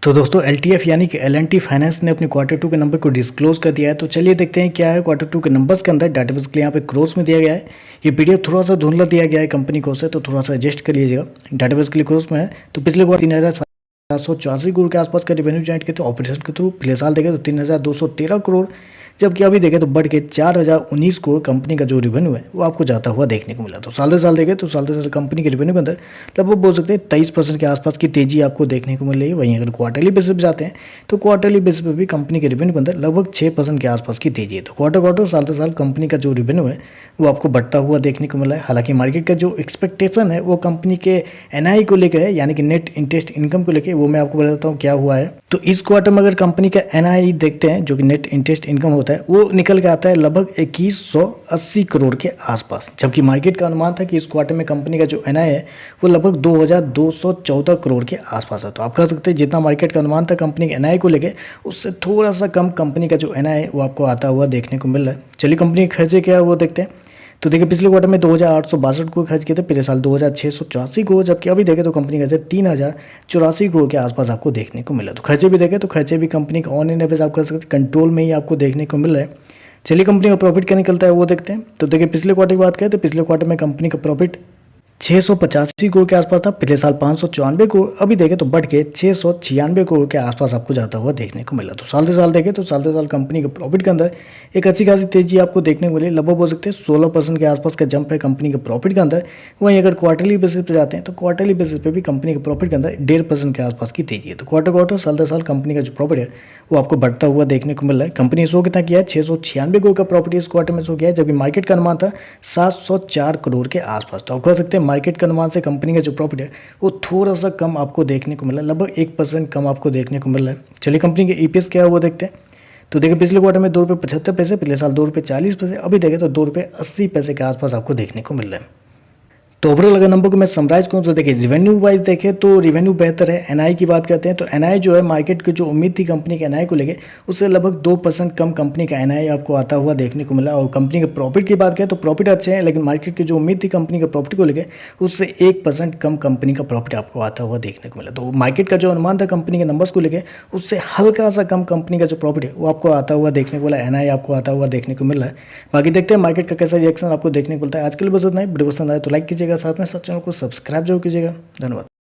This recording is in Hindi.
तो दोस्तों एलटीएफ यानी कि एल&टी फाइनेंस ने अपने क्वार्टर टू के नंबर को डिस्क्लोज कर दिया है। तो चलिए देखते हैं क्या है क्वार्टर टू के नंबर्स के अंदर। डाटाबेस के लिए यहाँ पे क्रोस में दिया गया है। ये पीडीएफ थोड़ा सा धुंधला दिया गया है कंपनी को से, तो थोड़ा सा एडजस्ट कर लीजिएगा। डाटाबेस के लिए क्रोस में है। तो पिछले क्वार्टर 3,784 करोड़ के आसपास का रेवेन्यू जनरेट किया, तो ऑपरेशन के थ्रू पिछले साल देखें तो 3,213 करोड़, जबकि अभी देखें तो बढ़ के 4,019 करोड़ कंपनी का जो रेवेन्यू है वो आपको जाता हुआ देखने को मिला। तो साल दर साल देखें तो साल दर साल कंपनी के रेवेन्यू के अंदर लगभग बोल सकते हैं 23% के आसपास की तेजी आपको देखने को मिल रही है। वहीं अगर क्वार्टरली बेसिस पे जाते हैं तो क्वार्टरली बेसिस पे भी कंपनी के रेवेन्यू के अंदर लगभग 6% के आसपास की तेजी है। तो क्वार्टर साल दर साल कंपनी का जो रेवेन्यू है वो आपको बढ़ता हुआ देखने को मिला है। हालांकि मार्केट का जो एक्सपेक्टेशन है वो कंपनी के एनआई को लेकर है, यानी कि नेट इंटरेस्ट इनकम को लेकर। वो मैं आपको बताता हूँ क्या हुआ है। तो इस क्वार्टर में अगर कंपनी का एनआई देखते हैं, जो कि नेट इंटरेस्ट इनकम होता है, वो निकल के आता है लगभग 2180 करोड़ के आसपास, जबकि मार्केट का अनुमान था कि इस क्वार्टर में कंपनी का जो एनआई है वो लगभग 2214 करोड़ के आसपास है। तो आप कह सकते हैं जितना मार्केट का अनुमान था कंपनी के एनआई को लेके, उससे थोड़ा सा कम कंपनी का जो एनआई है वो आपको आता हुआ देखने को मिल रहा है। चलिए कंपनी के खर्चे क्या है वो देखते हैं। तो देखिए पिछले क्वार्टर में 2,862 करोड़ खर्च किए थे, पिछले साल 2,684 करोड़, जबकि अभी देखें तो कंपनी का 3,084 करोड़ के आसपास आपको देखने को मिला। तो खर्चे भी देखें तो खर्चे भी कंपनी का ऑन एन एवरेज आप कह सकते हैं कंट्रोल में ही आपको देखने को मिल रहा है। चलिए कंपनी का प्रॉफिट क्या निकलता है वो देखते हैं। तो देखिए पिछले क्वार्टर की बात करें तो पिछले क्वार्टर में कंपनी का प्रॉफिट 685 करोड़ के आसपास था, पिछले साल 594 करोड़, अभी देखें तो बढ़ के 696 करोड़ के आसपास आपको जाता हुआ देखने को मिला। तो साल से साल देखें तो साल से साल कंपनी के प्रॉफिट के अंदर एक अच्छी खासी तेजी आपको देखने को मिली। लगभग बोल सकते हैं 16% के आसपास का जंप है कंपनी के प्रॉफिट के अंदर। वहीं अगर क्वार्टरली बेसिस पे जाते हैं तो क्वार्टरली बेसिस पे भी कंपनी के प्रॉफिट के अंदर 1.5% के आसपास की तेजी है। तो क्वार्टर साल दर साल कंपनी का जो प्रॉफिट है वो आपको बढ़ता हुआ देखने को मिल रहा है। कंपनी शो कितना किया है, 696 करोड़ का प्रॉफिट इस क्वार्टर में शो किया है, जबकि मार्केट का अनुमान था 704 करोड़ के आसपास। तो आप कह सकते हैं मार्केट के अनुमान से कंपनी का जो प्रॉफिट है वो थोड़ा सा कम आपको देखने को मिला है, लगभग 1% कम आपको देखने को मिल रहा है। चलिए कंपनी के ईपीएस क्या है वो देखते हैं। तो देखिए पिछले क्वार्टर में ₹2.75, पिछले साल ₹2.40, अभी देखें तो ₹2.80 के आसपास आपको देखने को मिल रहा है। तो ओवरऑल अगर नंबर को मैं समराइज करूँ तो देखिए रेवेन्यू वाइज देखें तो रेवेन्यू बेहतर है। एनआई की बात करते हैं तो एनआई जो है मार्केट की जो उम्मीद थी कंपनी के एनआई को लेके, उससे लगभग 2% कम कंपनी का एनआई आपको आता हुआ देखने को मिला। और कंपनी के प्रॉफिट की बात करें तो प्रॉफिट अच्छे हैं, लेकिन मार्केट की जो उम्मीद थी कंपनी के प्रॉफिट को लेकर, उससे 1% कम कंपनी का प्रॉफिट आपको आता हुआ देखने को मिला। तो मार्केट का जो अनुमान था कंपनी के नंबर्स को लेकर, उससे हल्का सा कम कंपनी का जो प्रॉफिट है वो आपको आता हुआ देखने को मिला, एनआई आपको आता हुआ देखने को मिल रहा है। बाकी देखते हैं मार्केट का कैसा रिएक्शन आपको देखने को मिलता है। आज के लिए बस इतना ही। वीडियो पसंद आए तो लाइक कीजिएगा, साथ में चैनल को सब्सक्राइब जरूर कीजिएगा। धन्यवाद।